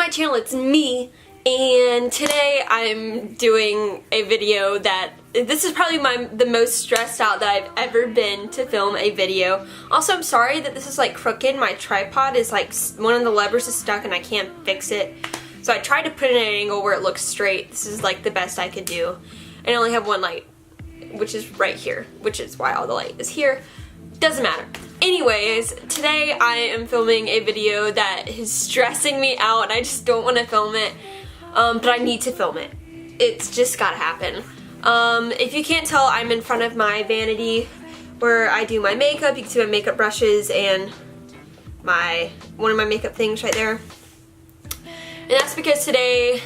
my channel, it's me, and today I'm doing a video that, this is probably the most stressed out that I've ever been to film a video. Also, I'm sorry that this is like crooked. My tripod is like, one of the levers is stuck and I can't fix it. So I tried to put it at an angle where it looks straight. This is like the best I could do. And I only have one light, which is right here, which is why all the light is here. Doesn't matter. Anyways, today I am filming a video that is stressing me out and I just don't want to film it, but I need to film it. It's just gotta happen. If you can't tell, I'm in front of my vanity where I do my makeup. You can see my makeup brushes and one of my makeup things right there. And that's because today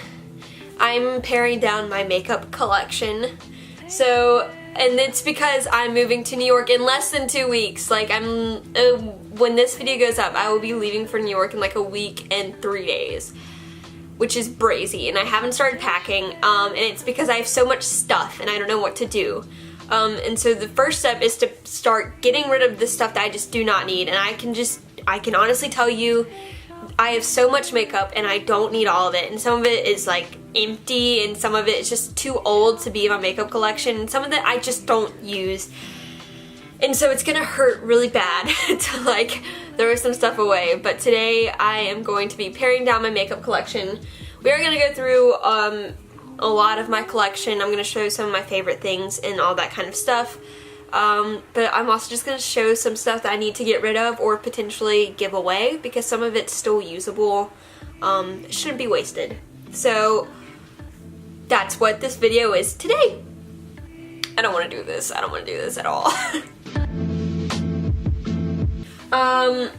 I'm paring down my makeup collection. And it's because I'm moving to New York in less than 2 weeks. Like, when this video goes up, I will be leaving for New York in like a week and 3 days, which is brazy, and I haven't started packing, and it's because I have so much stuff and I don't know what to do. And so the first step is to start getting rid of the stuff that I just do not need, and I can honestly tell you, I have so much makeup and I don't need all of it, and some of it is like empty and some of it is just too old to be in my makeup collection, and some of it I just don't use. And so it's gonna hurt really bad to like throw some stuff away. But today I am going to be paring down my makeup collection. We are gonna go through a lot of my collection. I'm gonna show some of my favorite things and all that kind of stuff. But I'm also just gonna show some stuff that I need to get rid of or potentially give away because some of it's still usable. It shouldn't be wasted. So that's what this video is today. I don't want to do this. I don't want to do this at all.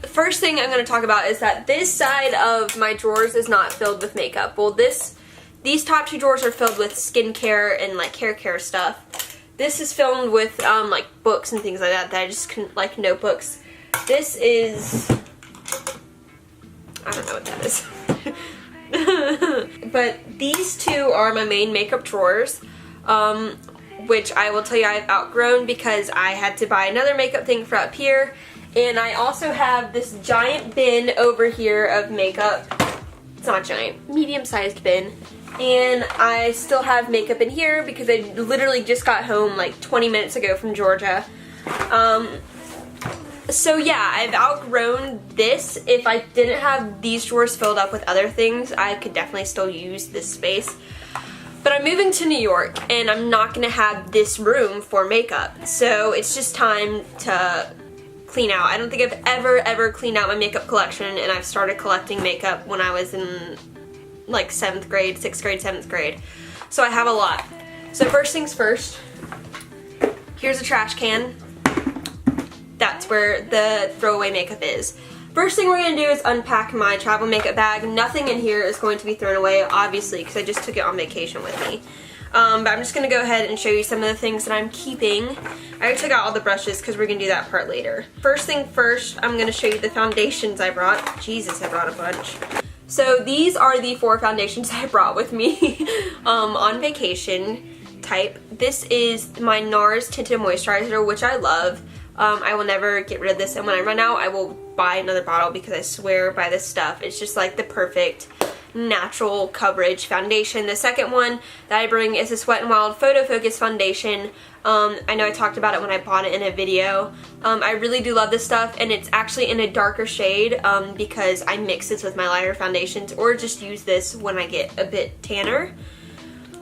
First thing I'm going to talk about is that this side of my drawers is not filled with makeup. Well, these top two drawers are filled with skincare and like hair care stuff. This is filled with like books and things like that I just like notebooks. This is, I don't know what that is. But these two are my main makeup drawers, which I will tell you I've outgrown because I had to buy another makeup thing for up here. And I also have this giant bin over here of makeup. It's not giant, medium-sized bin. And I still have makeup in here because I literally just got home like 20 minutes ago from Georgia. So yeah, I've outgrown this. If I didn't have these drawers filled up with other things, I could definitely still use this space. But I'm moving to New York and I'm not going to have this room for makeup. So it's just time to clean out. I don't think I've ever cleaned out my makeup collection, and I've started collecting makeup when I was in like 7th grade, 6th grade, 7th grade. So I have a lot. So first things first, here's a trash can. That's where the throwaway makeup is. First thing we're going to do is unpack my travel makeup bag. Nothing in here is going to be thrown away, obviously, because I just took it on vacation with me. But I'm just going to go ahead and show you some of the things that I'm keeping. I already took out all the brushes because we're going to do that part later. First thing first, I'm going to show you the foundations I brought. Jesus, I brought a bunch. So these are the 4 foundations I brought with me on vacation type. This is my NARS Tinted Moisturizer, which I love. I will never get rid of this, and when I run out, I will buy another bottle because I swear by this stuff. It's just like the perfect natural coverage foundation. The second one that I bring is this Wet n Wild Photo Focus foundation. I know I talked about it when I bought it in a video. I really do love this stuff, and it's actually in a darker shade because I mix this with my lighter foundations or just use this when I get a bit tanner.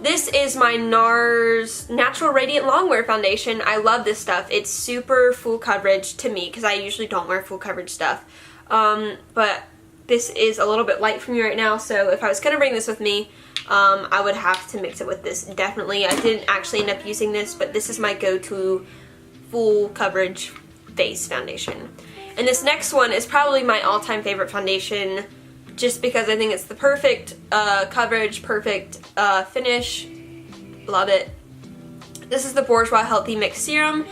This is my NARS Natural Radiant Longwear Foundation. I love this stuff. It's super full coverage to me because I usually don't wear full coverage stuff. But this is a little bit light for me right now, so if I was going to bring this with me, I would have to mix it with this, definitely. I didn't actually end up using this, but this is my go-to full coverage face foundation. And this next one is probably my all-time favorite foundation, just because I think it's the perfect coverage, perfect finish. Love it. This is the Bourjois Healthy Mix Serum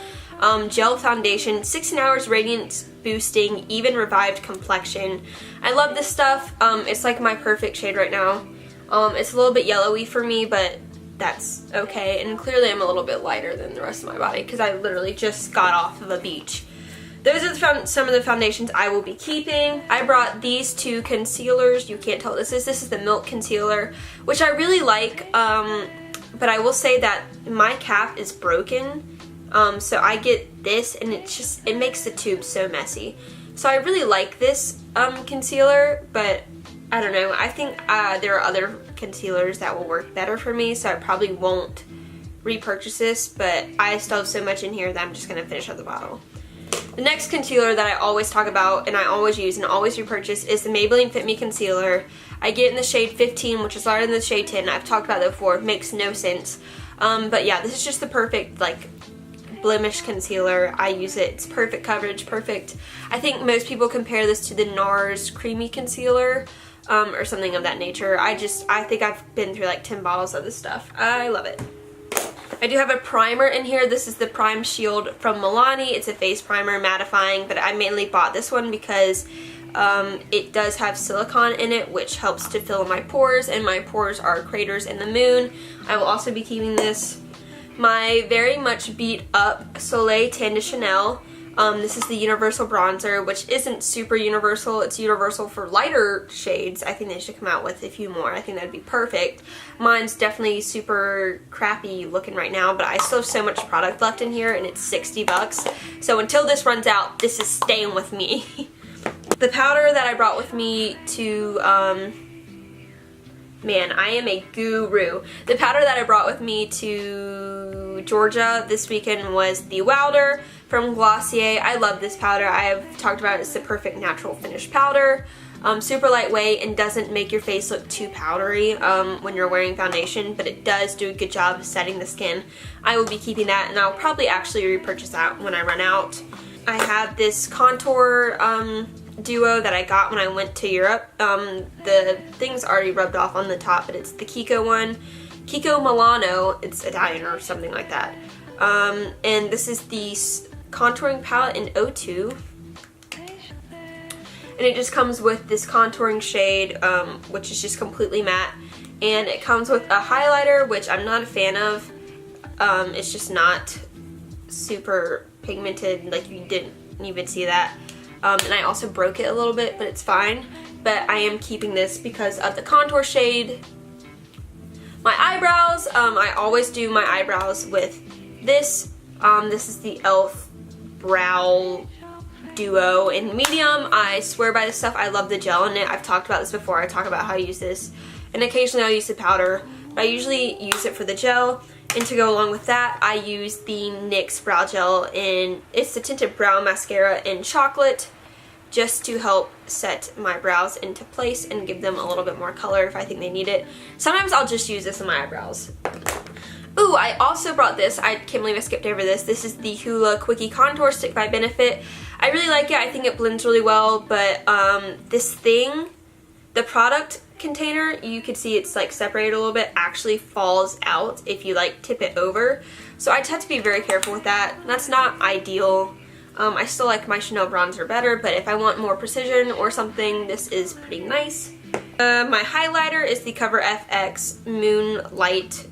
Gel Foundation, 16 hours radiance boosting, even revived complexion. I love this stuff. It's like my perfect shade right now. It's a little bit yellowy for me, but that's okay. And clearly I'm a little bit lighter than the rest of my body because I literally just got off of a beach. those are some of the foundations I will be keeping. I brought these two concealers. You can't tell what this is. This is the Milk Concealer, which I really like, but I will say that my cap is broken, so I get this, and it makes the tube so messy. So I really like this concealer, but I don't know. I think there are other concealers that will work better for me, so I probably won't repurchase this, but I still have so much in here that I'm just going to finish up the bottle. The next concealer that I always talk about and I always use and always repurchase is the Maybelline Fit Me Concealer. I get it in the shade 15, which is lighter than the shade 10. I've talked about that before. It makes no sense. But yeah, this is just the perfect, like, blemish concealer. I use it. It's perfect coverage, perfect. I think most people compare this to the NARS Creamy Concealer, or something of that nature. I think I've been through like 10 bottles of this stuff. I love it. I do have a primer in here. This is the Prime Shield from Milani. It's a face primer, mattifying, but I mainly bought this one because it does have silicone in it, which helps to fill my pores, and my pores are craters in the moon. I will also be keeping this. My very much beat up Soleil Tan de Chanel. This is the universal bronzer, which isn't super universal. It's universal for lighter shades. I think they should come out with a few more. I think that'd be perfect. Mine's definitely super crappy looking right now, but I still have so much product left in here, and it's 60 bucks. So until this runs out, this is staying with me. The powder that I brought with me to, man, I am a guru. The powder that I brought with me to Georgia this weekend was the Wilder from Glossier. I love this powder. I have talked about it. It's the perfect natural finish powder. Super lightweight and doesn't make your face look too powdery when you're wearing foundation, but it does do a good job of setting the skin. I will be keeping that, and I'll probably actually repurchase that when I run out. I have this contour duo that I got when I went to Europe. The thing's already rubbed off on the top, but it's the Kiko one. Kiko Milano. It's Italian or something like that. And this is the contouring palette in O2, and it just comes with this contouring shade, which is just completely matte, and it comes with a highlighter, which I'm not a fan of. It's just not super pigmented, like you didn't even see that, and I also broke it a little bit, but it's fine. But I am keeping this because of the contour shade. My eyebrows, I always do my eyebrows with this. This is the e.l.f. Brow Duo in medium. I swear by this stuff. I love the gel in it. I've talked about this before. I talk about how I use this, and occasionally I'll use the powder, but I usually use it for the gel. And to go along with that, I use the NYX Brow Gel in, it's the Tinted Brow Mascara in Chocolate, just to help set my brows into place and give them a little bit more color if I think they need it. Sometimes I'll just use this in my eyebrows. Ooh, I also brought this. I can't believe I skipped over this. This is the Hoola Quickie Contour Stick by Benefit. I really like it. I think it blends really well, but this thing, the product container, you can see it's like separated a little bit, actually falls out if you like tip it over. So I just have to be very careful with that. That's not ideal. I still like my Chanel bronzer better, but if I want more precision or something, this is pretty nice. My highlighter is the Cover FX Moonlight,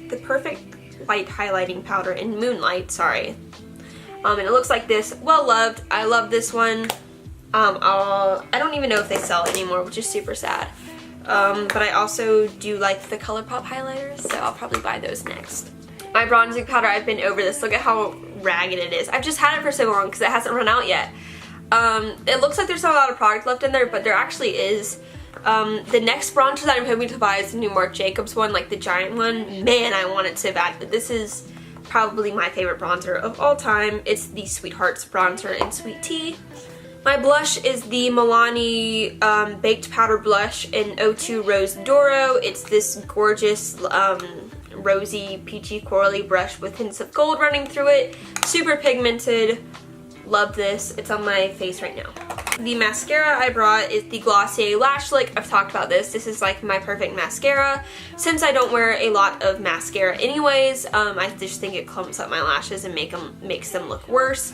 the perfect light highlighting powder in Moonlight, sorry. And it looks like this. Well loved. I love this one. I don't even know if they sell it anymore, which is super sad. But I also do like the ColourPop highlighters, so I'll probably buy those next. My bronzing powder, I've been over this. Look at how ragged it is. I've just had it for so long because it hasn't run out yet. It looks like there's not a lot of product left in there, but there actually is. The next bronzer that I'm hoping to buy is the new Marc Jacobs one, like the giant one. Man, I want it so bad, but this is probably my favorite bronzer of all time. It's the Sweethearts bronzer in Sweet Tea. My blush is the Milani Baked Powder Blush in O2 Rose Doro. It's this gorgeous rosy, peachy, corally brush with hints of gold running through it. Super pigmented. Love this. It's on my face right now. The mascara I brought is the Glossier Lash Lick. I've talked about this. This is like my perfect mascara. Since I don't wear a lot of mascara anyways, I just think it clumps up my lashes and makes them look worse.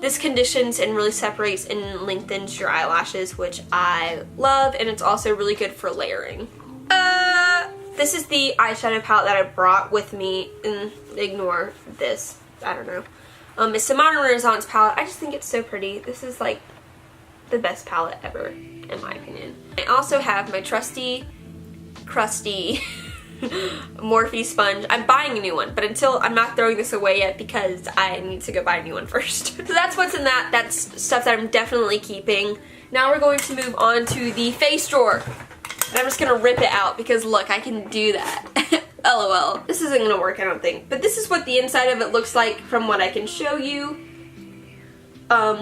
This conditions and really separates and lengthens your eyelashes, which I love, and it's also really good for layering. This is the eyeshadow palette that I brought with me, and ignore this, I don't know. It's a Modern Renaissance palette. I just think it's so pretty. This is like the best palette ever, in my opinion. I also have my trusty, crusty Morphe sponge. I'm buying a new one, but I'm not throwing this away yet because I need to go buy a new one first. So that's what's in that. That's stuff that I'm definitely keeping. Now we're going to move on to the face drawer. And I'm just gonna rip it out because look, I can do that. LOL. This isn't gonna work, I don't think. But this is what the inside of it looks like from what I can show you.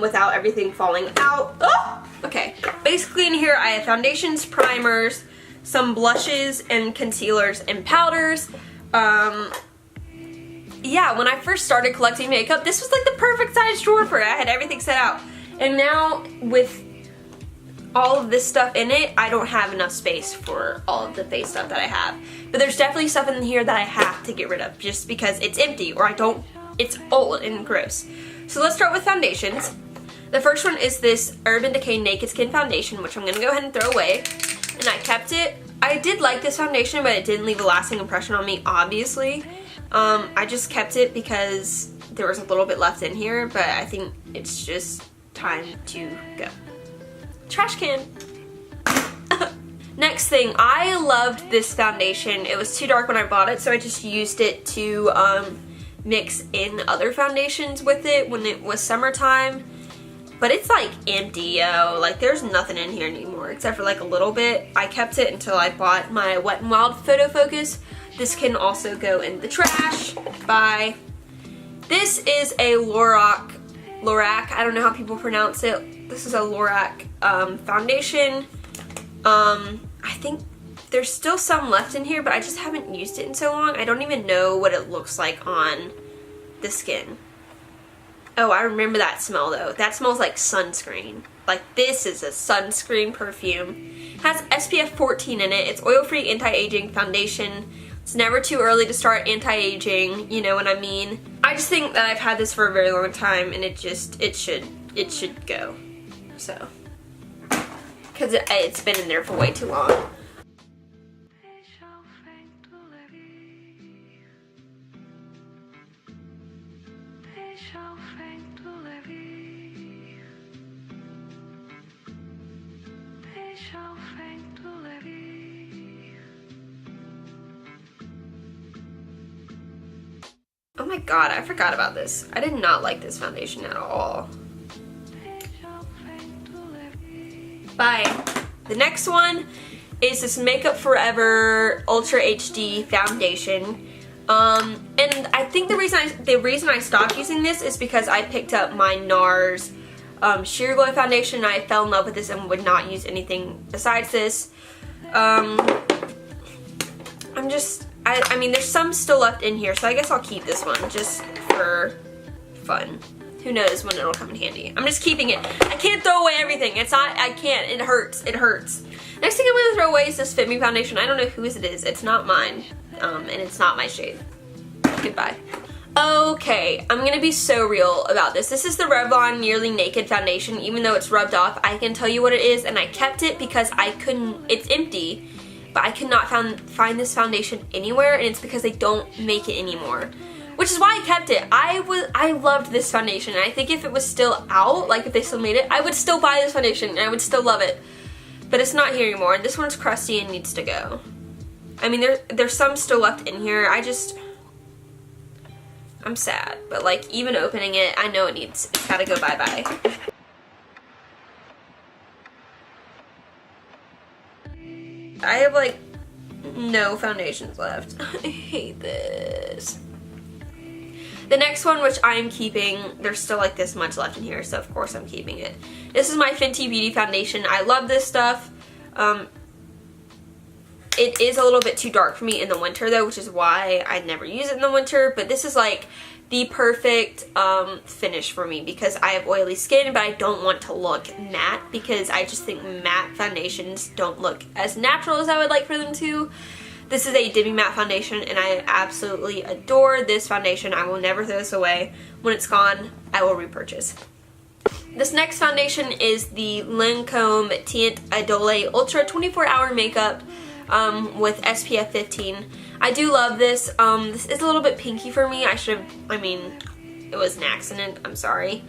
Without everything falling out. Oh! Okay. Basically in here I have foundations, primers, some blushes and concealers and powders. Yeah, when I first started collecting makeup, this was like the perfect size drawer for it. I had everything set out. And now with all of this stuff in it, I don't have enough space for all of the face stuff that I have. But there's definitely stuff in here that I have to get rid of just because it's empty or it's old and gross. So let's start with foundations. The first one is this Urban Decay Naked Skin Foundation, which I'm going to go ahead and throw away. And I kept it. I did like this foundation, but it didn't leave a lasting impression on me, obviously. I just kept it because there was a little bit left in here, but I think it's just time to go. Trash can. Next thing, I loved this foundation. It was too dark when I bought it, so I just used it to mix in other foundations with it when it was summertime. But it's like empty, yo. Like there's nothing in here anymore except for like a little bit. I kept it until I bought my Wet n Wild Photo Focus. This can also go in the trash. Bye. This is a Lorac, I don't know how people pronounce it. This is a Lorac foundation. I think there's still some left in here, but I just haven't used it in so long. I don't even know what it looks like on the skin. Oh, I remember that smell though. That smells like sunscreen. Like this is a sunscreen perfume. It has SPF 14 in it. It's oil-free anti-aging foundation. It's never too early to start anti-aging, you know what I mean? I just think that I've had this for a very long time and it should go. So, because it's been in there for way too long. Oh my god, I forgot about this. I did not like this foundation at all. Bye. The next one is this Makeup Forever Ultra HD foundation. And I think the reason I stopped using this is because I picked up my NARS Sheer Glow foundation and I fell in love with this and would not use anything besides this. I mean, there's some still left in here, so I guess I'll keep this one just for fun. Who knows when it'll come in handy. I'm just keeping it. I can't throw away everything. I can't. It hurts. It hurts. Next thing I'm going to throw away is this Fit Me foundation. I don't know whose it is. It's not mine. And it's not my shade. Goodbye. Okay, I'm going to be so real about this. This is the Revlon Nearly Naked foundation. Even though it's rubbed off, I can tell you what it is, and I kept it because it's empty. But I could not find this foundation anywhere, and it's because they don't make it anymore. Which is why I kept it. I loved this foundation, and I think if it was still out, like if they still made it, I would still buy this foundation, and I would still love it. But it's not here anymore, and this one's crusty and needs to go. I mean, there's some still left in here. I'm sad, but like even opening it, I know it's gotta go bye-bye. I have like no foundations left. I hate this. The next one, which I'm keeping, there's still like this much left in here, so of course I'm keeping it. This is my Fenty Beauty foundation. I love this stuff. It is a little bit too dark for me in the winter though, which is why I never use it in the winter, but this is like the perfect finish for me because I have oily skin, but I don't want to look matte because I just think matte foundations don't look as natural as I would like for them to. This is a Demi Matte foundation and I absolutely adore this foundation. I will never throw this away. When it's gone, I will repurchase. This next foundation is the Lancome Teint Idole Ultra 24-Hour Makeup with SPF 15. I do love this. This is a little bit pinky for me. It was an accident. I'm sorry.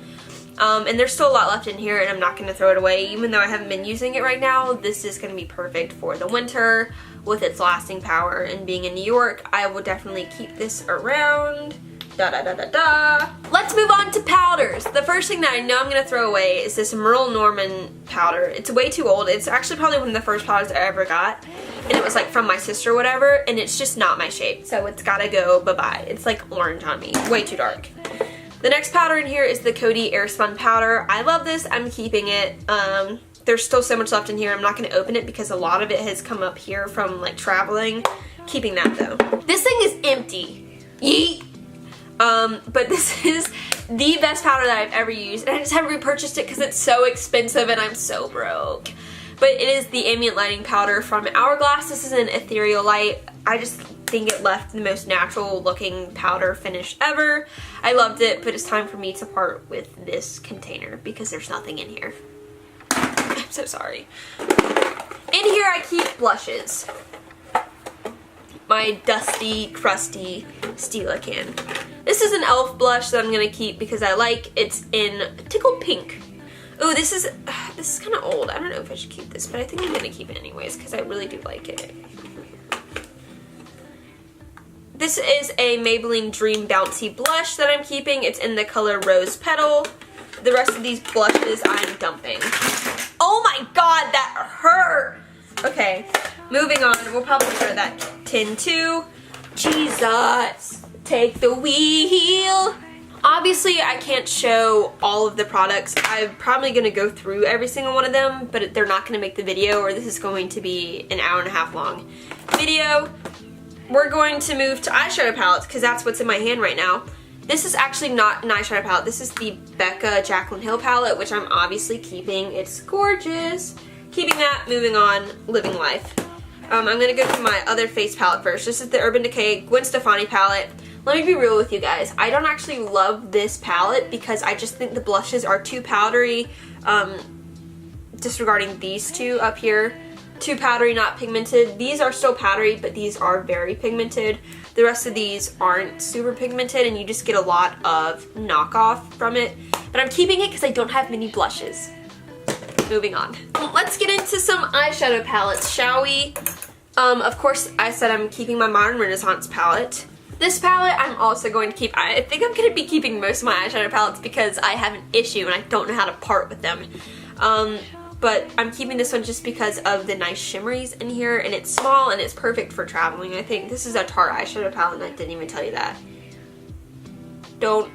And there's still a lot left in here, and I'm not going to throw it away. Even though I haven't been using it right now, this is going to be perfect for the winter with its lasting power. And being in New York, I will definitely keep this around. Let's move on to powders. The first thing that I know I'm going to throw away is this Merle Norman powder. It's way too old. It's actually probably one of the first powders I ever got. And it was like from my sister or whatever, and it's just not my shape. So it's got to go bye-bye. It's like orange on me. Way too dark. The next powder in here is the Coty Airspun powder. I love this. I'm keeping it. There's still so much left in here. I'm not going to open it because a lot of it has come up here from like traveling. Keeping that though. This thing is empty. Yeet. But this is the best powder that I've ever used, and I just haven't repurchased it because it's so expensive and I'm so broke. But it is the Ambient Lighting powder from Hourglass. This is an ethereal light. I just think it left the most natural looking powder finish ever. I loved it, but it's time for me to part with this container because there's nothing in here. I'm so sorry. In here I keep blushes. My dusty, crusty Stila can. This is an e.l.f. blush that I'm going to keep because I like. It's in Tickled Pink. Ooh, this is kind of old. I don't know if I should keep this, but I think I'm going to keep it anyways because I really do like it. This is a Maybelline Dream Bouncy blush that I'm keeping. It's in the color Rose Petal. The rest of these blushes I'm dumping. Oh my god, that hurt! Okay, moving on. We'll probably throw that tin too. Jesus, take the wheel. Obviously, I can't show all of the products. I'm probably going to go through every single one of them, but they're not going to make the video, or this is going to be an hour-and-a-half long video. We're going to move to eyeshadow palettes because that's what's in my hand right now. This is actually not an eyeshadow palette. This is the Becca Jaclyn Hill palette, which I'm obviously keeping. It's gorgeous. Keeping that, moving on, living life. I'm going to go through my other face palette first. This is the Urban Decay Gwen Stefani palette. Let me be real with you guys. I don't actually love this palette because I just think the blushes are too powdery. Disregarding these two up here. Too powdery, not pigmented. These are still powdery, but these are very pigmented. The rest of these aren't super pigmented, and you just get a lot of knockoff from it. But I'm keeping it because I don't have many blushes. Moving on. Let's get into some eyeshadow palettes, shall we? Of course, I said I'm keeping my Modern Renaissance palette. This palette I'm also going to keep. I think I'm going to be keeping most of my eyeshadow palettes because I have an issue and I don't know how to part with them. But I'm keeping this one just because of the nice shimmeries in here, and it's small and it's perfect for traveling, I think. This is a Tarte eyeshadow palette, and I didn't even tell you that. Don't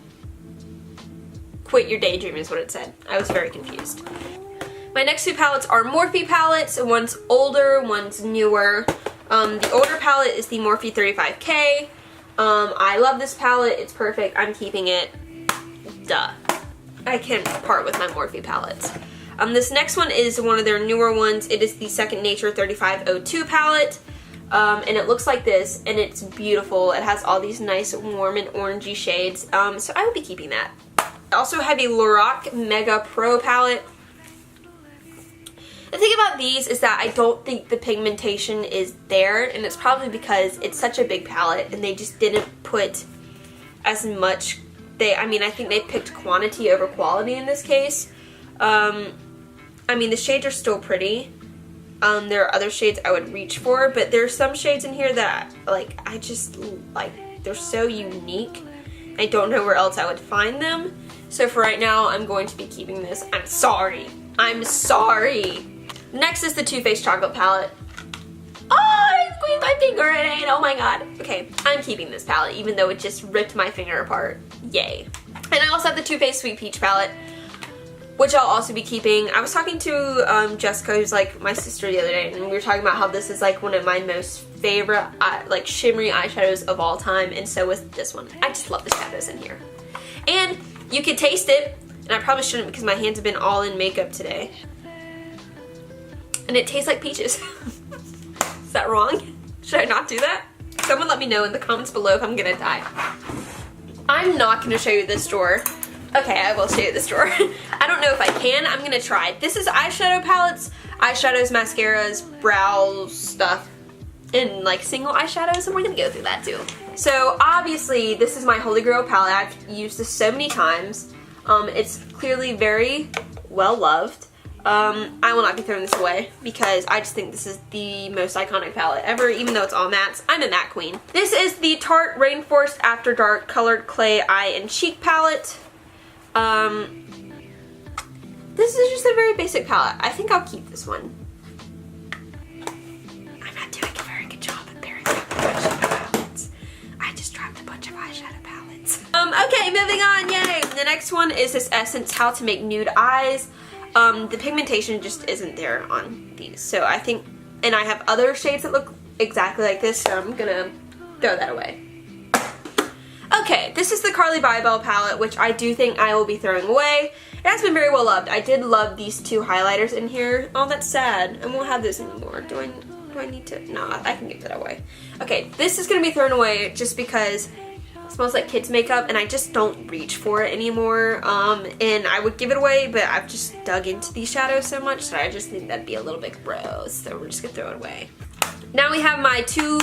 quit your daydream is what it said. I was very confused. My next two palettes are Morphe palettes. One's older, one's newer. The older palette is the Morphe 35K. I love this palette. It's perfect. I'm keeping it. Duh. I can't part with my Morphe palettes. This next one is one of their newer ones. It is the Second Nature 3502 palette. And it looks like this, and it's beautiful. It has all these nice warm and orangey shades. So I will be keeping that. I also have a Lorac Mega Pro palette. The thing about these is that I don't think the pigmentation is there, and it's probably because it's such a big palette and they just didn't put as much. I think they picked quantity over quality in this case. I mean, the shades are still pretty. There are other shades I would reach for, but there's some shades in here that, like, I just like. They're so unique. I don't know where else I would find them. So for right now, I'm going to be keeping this. I'm sorry. I'm sorry. Next is the Too Faced Chocolate Palette. Oh, I squeezed my finger in it. Oh my god. Okay, I'm keeping this palette, even though it just ripped my finger apart. Yay. And I also have the Too Faced Sweet Peach Palette, which I'll also be keeping. I was talking to Jessica, who's like my sister, the other day, and we were talking about how this is like one of my most favorite like shimmery eyeshadows of all time, and so is this one. I just love the shadows in here. And you can taste it, and I probably shouldn't because my hands have been all in makeup today. And it tastes like peaches. Is that wrong? Should I not do that? Someone let me know in the comments below if I'm gonna die. I'm not gonna show you this drawer. Okay, I will show you this drawer. I don't know if I can. I'm gonna try. This is eyeshadow palettes, eyeshadows, mascaras, brow stuff, and like single eyeshadows, and we're gonna go through that too. So obviously this is my Holy Grail palette. I've used this so many times. It's clearly very well loved. I will not be throwing this away because I just think this is the most iconic palette ever, even though it's all mattes. I'm a matte queen. This is the Tarte Rainforest After Dark Colored Clay Eye and Cheek palette. This is just a very basic palette. I think I'll keep this one. I'm not doing a very good job at pairing up eyeshadow palettes. I just dropped a bunch of eyeshadow palettes. Okay, moving on, yay! The next one is this Essence How to Make Nude Eyes. The pigmentation just isn't there on these, so I think, and I have other shades that look exactly like this, so I'm gonna throw that away. Okay, this is the Carly Bybel palette, which I do think I will be throwing away. It has been very well loved. I did love these two highlighters in here. Oh, that's sad. I won't have this anymore. Do I need to? No, I can give that away. Okay, this is gonna be thrown away just because it smells like kids makeup and I just don't reach for it anymore. And I would give it away, but I've just dug into these shadows so much that I just think that'd be a little bit gross. So we're just gonna throw it away. Now we have my two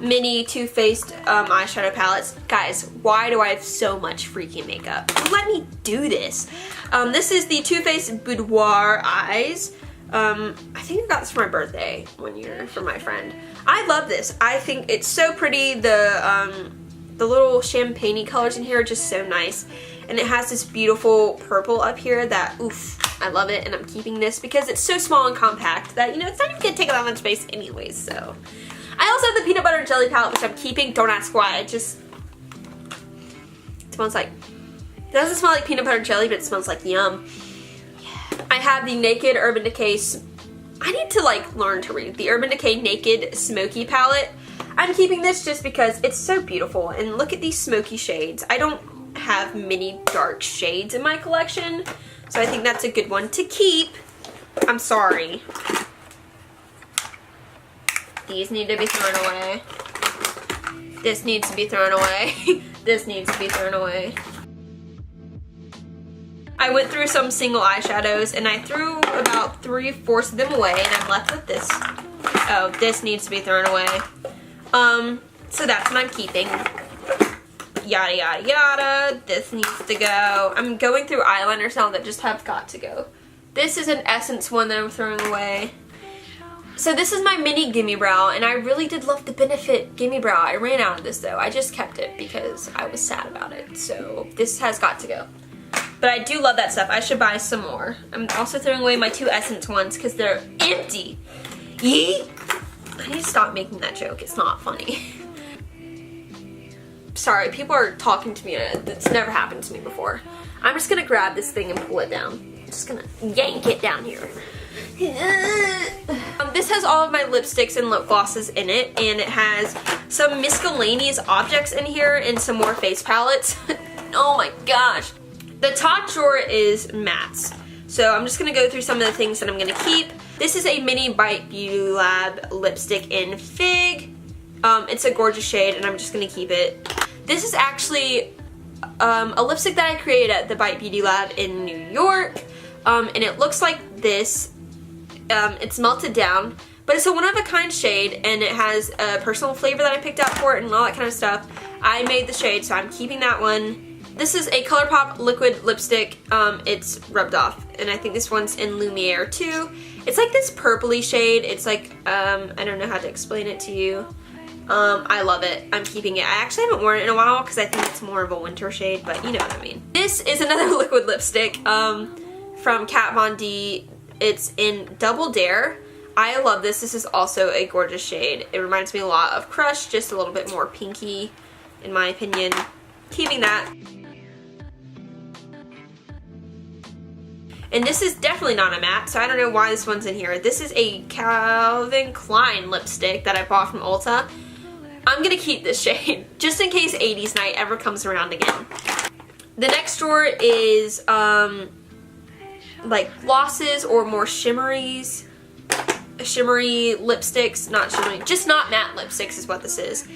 mini Too Faced eyeshadow palettes. Guys, why do I have so much freaking makeup? Let me do this. This is the Too Faced Boudoir Eyes. I think I got this for my birthday one year from my friend. I love this. I think it's so pretty. The little champagne-y colors in here are just so nice. And it has this beautiful purple up here that, oof, I love it. And I'm keeping this because it's so small and compact that, you know, it's not even gonna take up that much space anyways, so. I also have the Peanut Butter and Jelly palette, which I'm keeping. Don't ask why, it smells like, it doesn't smell like peanut butter and jelly, but it smells like yum. Yeah. I have the Naked Urban Decay, I need to like learn to read, the Urban Decay Naked Smoky palette. I'm keeping this just because it's so beautiful, and look at these smoky shades. I don't have many dark shades in my collection, so I think that's a good one to keep. I'm sorry. These need to be thrown away. This needs to be thrown away. This needs to be thrown away. I went through some single eyeshadows and I threw about 3/4 of them away, and I'm left with this. Oh, this needs to be thrown away. So that's what I'm keeping. Yada yada yada. This needs to go. I'm going through eyeliners now that just have got to go. This is an Essence one that I'm throwing away. So this is my mini Gimme Brow, and I really did love the Benefit Gimme Brow. I ran out of this though. I just kept it because I was sad about it. So this has got to go. But I do love that stuff. I should buy some more. I'm also throwing away my two Essence ones because they're empty. Yee! I need to stop making that joke. It's not funny. Sorry, people are talking to me. It's never happened to me before. I'm just gonna grab this thing and pull it down. I'm just gonna yank it down here. This has all of my lipsticks and lip glosses in it, and it has some miscellaneous objects in here and some more face palettes. Oh my gosh. The top drawer is mattes. So I'm just gonna go through some of the things that I'm gonna keep. This is a mini Bite Beauty Lab lipstick in Fig. It's a gorgeous shade, and I'm just gonna keep it. This is actually a lipstick that I created at the Bite Beauty Lab in New York, and it looks like this. It's melted down, but it's a one-of-a-kind shade, and it has a personal flavor that I picked out for it and all that kind of stuff. I made the shade, so I'm keeping that one. This is a ColourPop liquid lipstick. It's rubbed off, and I think this one's in Lumiere too. It's like this purpley shade. It's like, I don't know how to explain it to you. I love it. I'm keeping it. I actually haven't worn it in a while because I think it's more of a winter shade, but you know what I mean. This is another liquid lipstick from Kat Von D. It's in Double Dare. I love this. This is also a gorgeous shade. It reminds me a lot of Crush, just a little bit more pinky, in my opinion. Keeping that. And this is definitely not a matte, so I don't know why this one's in here. This is a Calvin Klein lipstick that I bought from Ulta. I'm gonna keep this shade, just in case 80s night ever comes around again. The next drawer is, like glosses or more shimmery lipsticks, not shimmery, just not matte lipsticks is what this is.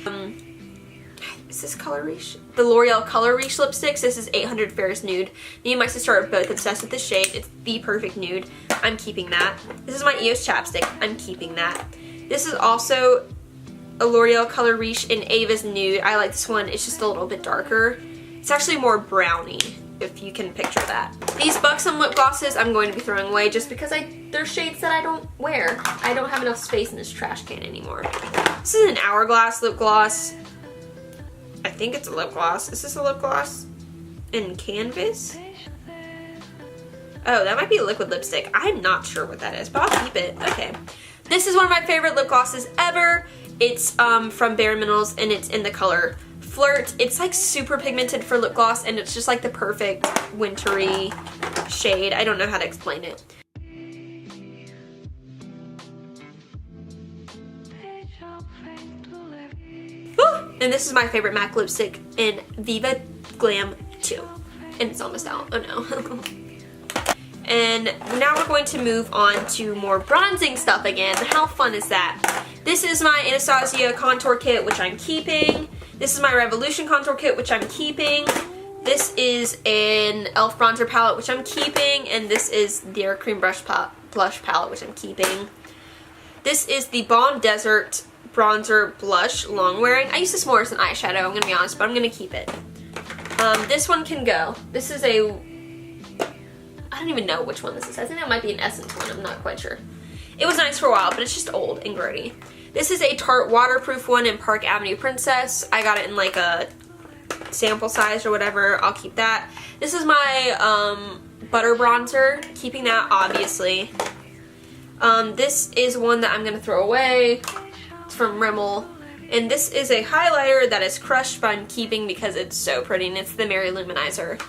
Is this Color Riche? The L'Oreal Color Riche lipsticks. This is 800 Ferris Nude. Me and my sister are both obsessed with this shade. It's the perfect nude. I'm keeping that. This is my EOS chapstick. I'm keeping that. This is also a L'Oreal Color Riche in Ava's Nude. I like this one. It's just a little bit darker. It's actually more browny, if you can picture that. These Buxom lip glosses I'm going to be throwing away just because they're shades that I don't wear. I don't have enough space in this trash can anymore. This is an Hourglass lip gloss. I think it's a lip gloss. Is this a lip gloss in Canvas? Oh, that might be a liquid lipstick. I'm not sure what that is, but I'll keep it. Okay. This is one of my favorite lip glosses ever. It's from Bare Minerals, and it's in the color Flirt. It's like super pigmented for lip gloss, and it's just like the perfect wintry shade. I don't know how to explain it. Woo! And this is my favorite MAC lipstick in Viva Glam 2. And it's almost out. Oh no. And now we're going to move on to more bronzing stuff again. How fun is that? This is my Anastasia contour kit, which I'm keeping. This is my Revolution contour kit, which I'm keeping. This is an e.l.f. bronzer palette, which I'm keeping. And this is their cream blush palette, which I'm keeping. This is the Balm Desert bronzer blush long wearing. I use this more as an eyeshadow, I'm going to be honest, but I'm going to keep it. This one can go. This is a... I don't even know which one this is. I think that might be an Essence one. I'm not quite sure. It was nice for a while, but it's just old and grody. This is a Tarte waterproof one in Park Avenue Princess. I got it in like a sample size or whatever. I'll keep that. This is my butter bronzer. Keeping that, obviously. This is one that I'm going to throw away. It's from Rimmel. And this is a highlighter that is crushed, but I'm keeping because it's so pretty. And it's the Mary Luminizer.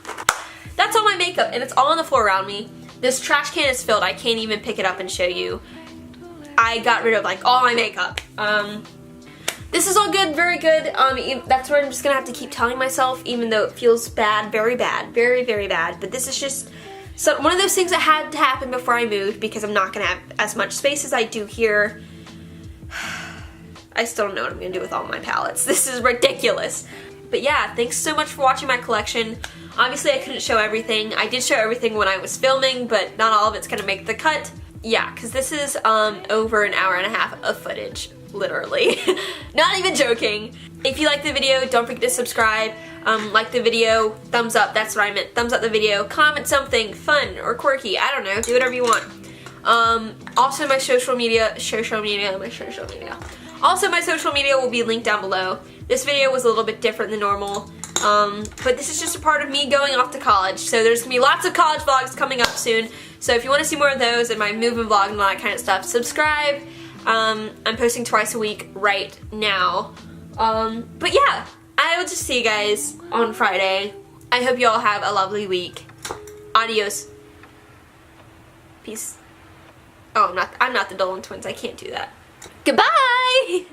That's all my makeup, and it's all on the floor around me. This trash can is filled. I can't even pick it up and show you. I got rid of like all my makeup. This is all good, very good. That's what I'm just gonna have to keep telling myself, even though it feels bad, very, very bad. But this is just one of those things that had to happen before I moved because I'm not gonna have as much space as I do here. I still don't know what I'm gonna do with all my palettes. This is ridiculous. But yeah, thanks so much for watching my collection. Obviously, I couldn't show everything. I did show everything when I was filming, but not all of it's gonna make the cut. Yeah, because this is over an hour and a half of footage, literally. Not even joking. If you liked the video, don't forget to subscribe. Like the video, thumbs up, that's what I meant. Thumbs up the video, comment something fun or quirky, I don't know, do whatever you want. Also my social media will be linked down below. This video was a little bit different than normal. But this is just a part of me going off to college, so there's gonna be lots of college vlogs coming up soon. So if you want to see more of those and my moving vlog and all that kind of stuff, subscribe. I'm posting twice a week right now. But yeah, I will just see you guys on Friday. I hope you all have a lovely week. Adios. Peace. Oh, I'm not the Dolan twins. I can't do that. Goodbye!